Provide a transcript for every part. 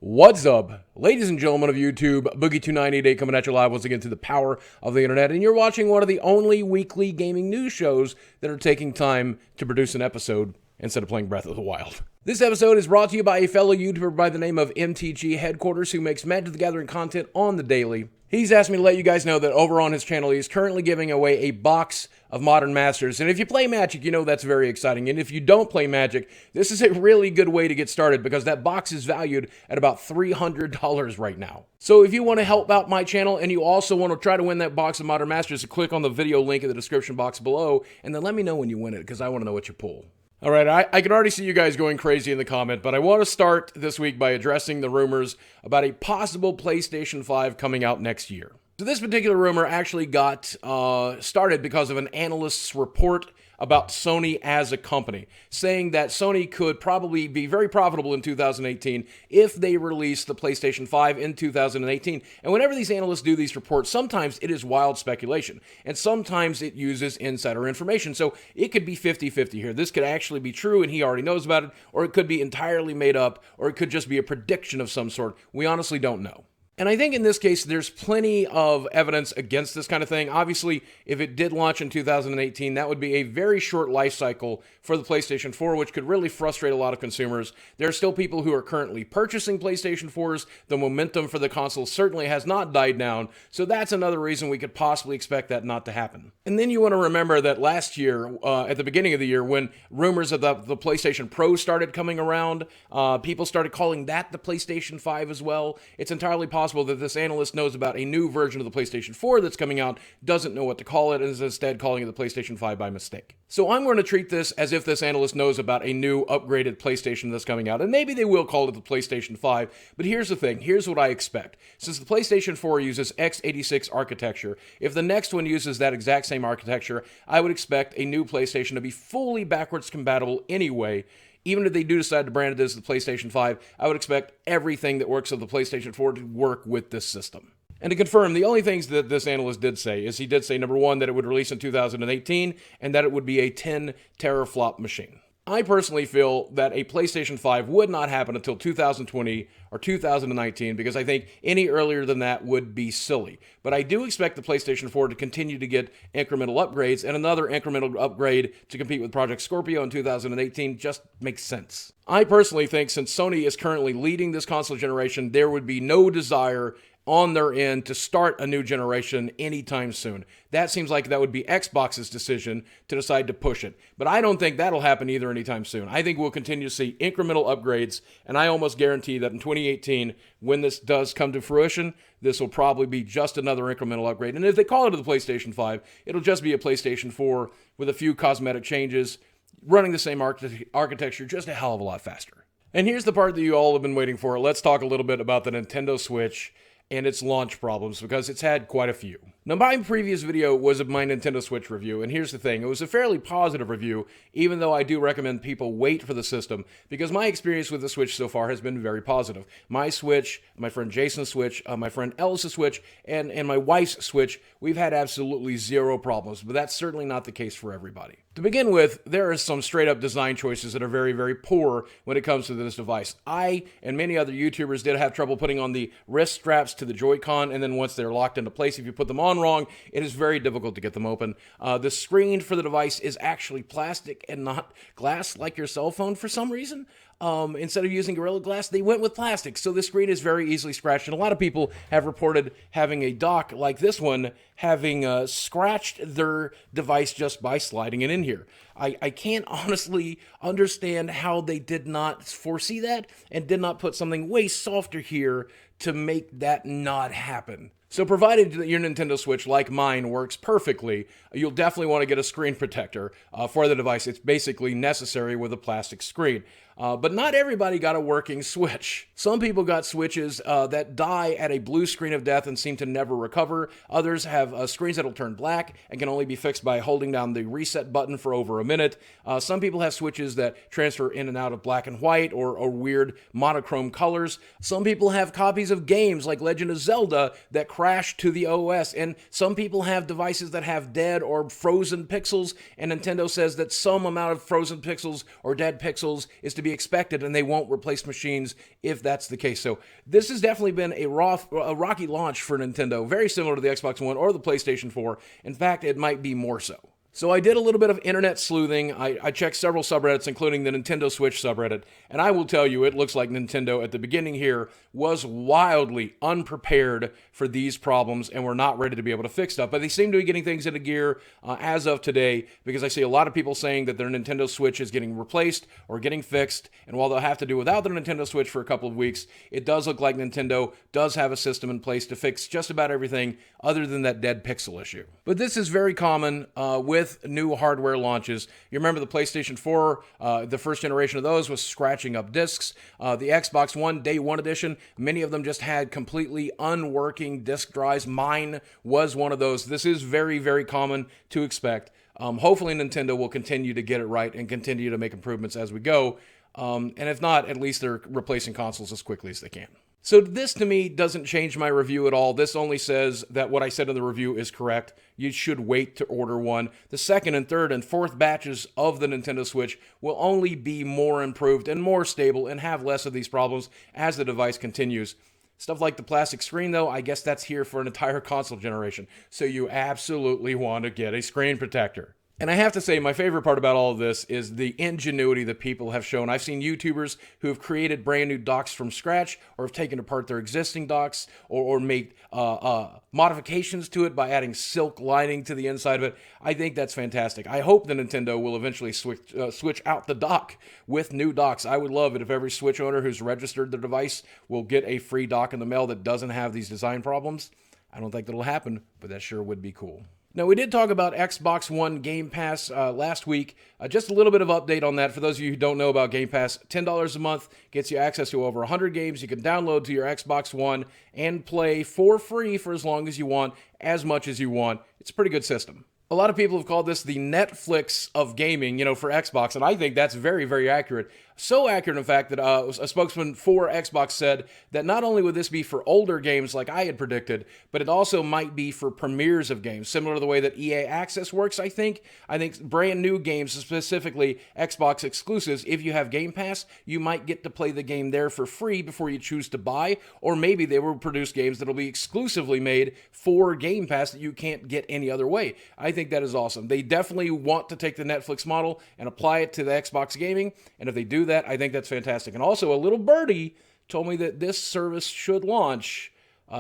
What's up, ladies and gentlemen of YouTube? Boogie2988 coming at you live once again through the power of the internet, and you're watching one of the only weekly gaming news shows that are taking time to produce an episode instead of playing Breath of the Wild. This episode is brought to you by a fellow YouTuber by the name of MTG Headquarters, who makes Magic the Gathering content on the daily. He's asked me to let you guys know that over on his channel, he's currently giving away a box of Modern Masters. And if you play Magic, you know that's very exciting. And if you don't play Magic, this is a really good way to get started because that box is valued at about $300 right now. So if you want to help out my channel and you also want to try to win that box of Modern Masters, click on the video link in the description box below and then let me know when you win it because I want to know what you pull. All right, I can already see you guys going crazy in the comment, but I want to start this week by addressing the rumors about a possible PlayStation 5 coming out next year. So this particular rumor actually got started because of an analyst's report about Sony as a company, saying that Sony could probably be very profitable in 2018 if they release the PlayStation 5 in 2018. And whenever these analysts do these reports, sometimes it is wild speculation, and sometimes it uses insider information. So it could be 50-50 here. This could actually be true, and he already knows about it, or it could be entirely made up, or it could just be a prediction of some sort. We honestly don't know. And I think in this case, there's plenty of evidence against this kind of thing. Obviously, if it did launch in 2018, that would be a very short life cycle for the PlayStation 4, which could really frustrate a lot of consumers. There are still people who are currently purchasing PlayStation 4s. The momentum for the console certainly has not died down, so that's another reason we could possibly expect that not to happen. And then you want to remember that last year, at the beginning of the year, when rumors of the PlayStation Pro started coming around, people started calling that the PlayStation 5 as well. It's entirely possible that this analyst knows about a new version of the PlayStation 4 that's coming out, doesn't know what to call it, and is instead calling it the PlayStation 5 by mistake. So I'm going to treat this as if this analyst knows about a new upgraded PlayStation that's coming out, and maybe they will call it the PlayStation 5, but here's the thing, here's what I expect. Since the PlayStation 4 uses x86 architecture, if the next one uses that exact same architecture, I would expect a new PlayStation to be fully backwards compatible anyway. Even if they do decide to brand it as the PlayStation 5, I would expect everything that works on the PlayStation 4 to work with this system. And to confirm, the only things that this analyst did say is he did say, number one, that it would release in 2018, and that it would be a 10 teraflop machine. I personally feel that a PlayStation 5 would not happen until 2020 or 2019 because I think any earlier than that would be silly. But I do expect the PlayStation 4 to continue to get incremental upgrades, and another incremental upgrade to compete with Project Scorpio in 2018 just makes sense. I personally think since Sony is currently leading this console generation, there would be no desire on their end to start a new generation anytime soon. That seems like that would be Xbox's decision to decide to push it. But I don't think that'll happen either anytime soon. I think we'll continue to see incremental upgrades, and I almost guarantee that in 2018, when this does come to fruition, this will probably be just another incremental upgrade. And if they call it the PlayStation 5, it'll just be a PlayStation 4 with a few cosmetic changes, running the same architecture just a hell of a lot faster. And here's the part that you all have been waiting for. Let's talk a little bit about the Nintendo Switch and its launch problems, because it's had quite a few. Now, my previous video was of my Nintendo Switch review, and here's the thing. It was a fairly positive review, even though I do recommend people wait for the system, because my experience with the Switch so far has been very positive. My Switch, my friend Jason's Switch, my friend Ellis's Switch, and my wife's Switch, we've had absolutely zero problems, but that's certainly not the case for everybody. To begin with, there are some straight-up design choices that are very, very poor when it comes to this device. I and many other YouTubers did have trouble putting on the wrist straps to the Joy-Con, and then once they're locked into place, if you put them on wrong, it is very difficult to get them open. The screen for the device is actually plastic and not glass like your cell phone for some reason. Instead of using Gorilla Glass, they went with plastic, so the screen is very easily scratched, and a lot of people have reported having a dock like this one having scratched their device just by sliding it in here. I can't honestly understand how they did not foresee that and did not put something way softer here to make that not happen. So provided that your Nintendo Switch, like mine, works perfectly, you'll definitely want to get a screen protector for the device. It's basically necessary with a plastic screen. But not everybody got a working Switch. Some people got Switches that die at a blue screen of death and seem to never recover. Others have screens that'll turn black and can only be fixed by holding down the reset button for over a minute. Some people have Switches that transfer in and out of black and white or weird monochrome colors. Some people have copies of games like Legend of Zelda that crash crash to the OS. And some people have devices that have dead or frozen pixels, and Nintendo says that some amount of frozen pixels or dead pixels is to be expected, and they won't replace machines if that's the case. So this has definitely been a rocky launch for Nintendo, very similar to the Xbox One or the PlayStation 4. In fact, it might be more so. So I did a little bit of internet sleuthing. I checked several subreddits, including the Nintendo Switch subreddit, and I will tell you, it looks like Nintendo at the beginning here was wildly unprepared for these problems and were not ready to be able to fix stuff. But they seem to be getting things into gear as of today, because I see a lot of people saying that their Nintendo Switch is getting replaced or getting fixed, and while they'll have to do without their Nintendo Switch for a couple of weeks, it does look like Nintendo does have a system in place to fix just about everything other than that dead pixel issue. But this is very common with new hardware launches. You remember the PlayStation 4, the first generation of those was scratching up discs. The Xbox One Day 1 edition, many of them just had completely unworking disk drives. Mine was one of those. This is very, very common to expect. Hopefully Nintendo will continue to get it right and continue to make improvements as we go. And if not, at least they're replacing consoles as quickly as they can. So this, to me, doesn't change my review at all. This only says that what I said in the review is correct. You should wait to order one. The second and third and fourth batches of the Nintendo Switch will only be more improved and more stable and have less of these problems as the device continues. Stuff like the plastic screen, though, I guess that's here for an entire console generation. So you absolutely want to get a screen protector. And I have to say, my favorite part about all of this is the ingenuity that people have shown. I've seen YouTubers who have created brand new docks from scratch, or have taken apart their existing docks, or made modifications to it by adding silk lining to the inside of it. I think that's fantastic. I hope that Nintendo will eventually switch out the dock with new docks. I would love it if every Switch owner who's registered their device will get a free dock in the mail that doesn't have these design problems. I don't think that'll happen, but that sure would be cool. Now, we did talk about Xbox One Game Pass last week. Just a little bit of update on that. For those of you who don't know about Game Pass, $10 a month gets you access to over 100 games you can download to your Xbox One and play for free for as long as you want, as much as you want. It's a pretty good system. A lot of people have called this the Netflix of gaming, for Xbox, and I think that's very, very accurate. So accurate, in fact, that a spokesman for Xbox said that not only would this be for older games like I had predicted, but it also might be for premieres of games, similar to the way that EA Access works, I think. I think brand new games, specifically Xbox exclusives, if you have Game Pass, you might get to play the game there for free before you choose to buy, or maybe they will produce games that will be exclusively made for Game Pass that you can't get any other way. I think that is awesome. They definitely want to take the Netflix model and apply it to the Xbox gaming, and if they do that, I think that's fantastic. And also, a little birdie told me that this service should launch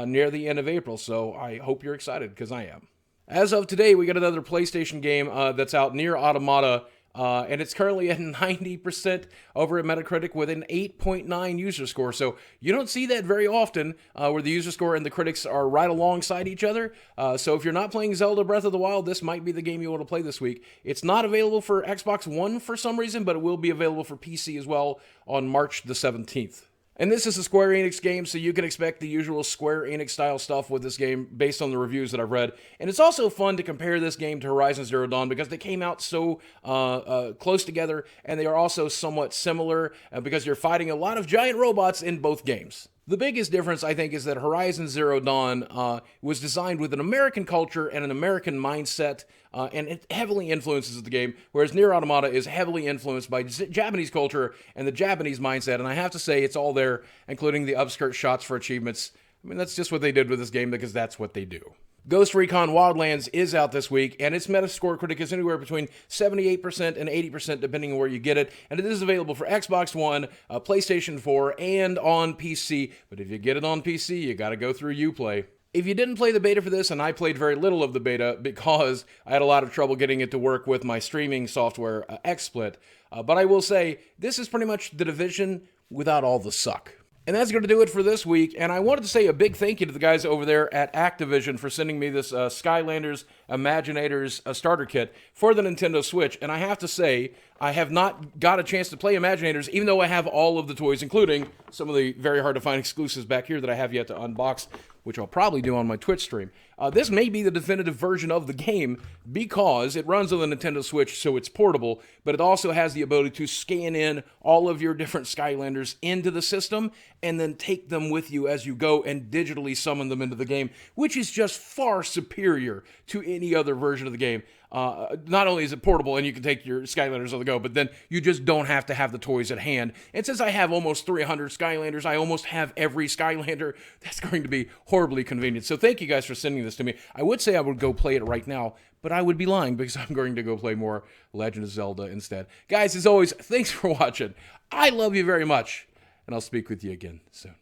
near the end of April, so I hope you're excited, because I am. As of today, we got another PlayStation game that's out, Nier Automata, and it's currently at 90% over at Metacritic with an 8.9 user score. So you don't see that very often, where the user score and the critics are right alongside each other. So if you're not playing Zelda Breath of the Wild, this might be the game you want to play this week. It's not available for Xbox One for some reason, but it will be available for PC as well on March the 17th. And this is a Square Enix game, so you can expect the usual Square Enix style stuff with this game based on the reviews that I've read. And it's also fun to compare this game to Horizon Zero Dawn because they came out so close together, and they are also somewhat similar because you're fighting a lot of giant robots in both games. The biggest difference, I think, is that Horizon Zero Dawn was designed with an American culture and an American mindset, and it heavily influences the game, whereas Nier Automata is heavily influenced by Japanese culture and the Japanese mindset, and I have to say it's all there, including the upskirt shots for achievements. I mean, that's just what they did with this game because that's what they do. Ghost Recon Wildlands is out this week, and its Metascore critic is anywhere between 78% and 80%, depending on where you get it. And it is available for Xbox One, PlayStation 4, and on PC. But if you get it on PC, you got to go through Uplay. If you didn't play the beta for this, and I played very little of the beta because I had a lot of trouble getting it to work with my streaming software, XSplit, but I will say, this is pretty much The Division without all the suck. And that's going to do it for this week, and I wanted to say a big thank you to the guys over there at Activision for sending me this Skylanders Imaginators starter kit for the Nintendo Switch, and I have to say, I have not got a chance to play Imaginators, even though I have all of the toys, including some of the very hard-to-find exclusives back here that I have yet to unbox. which I'll probably do on my Twitch stream. This may be the definitive version of the game because it runs on the Nintendo Switch, so it's portable, but it also has the ability to scan in all of your different Skylanders into the system and then take them with you as you go and digitally summon them into the game, which is just far superior to any other version of the game. Not only is it portable and you can take your Skylanders on the go, but then you just don't have to have the toys at hand. And since I have almost 300 Skylanders, I almost have every Skylander. That's going to be horribly convenient. So thank you guys for sending this to me. I would say I would go play it right now, but I would be lying because I'm going to go play more Legend of Zelda instead. Guys, as always, thanks for watching. I love you very much, and I'll speak with you again soon.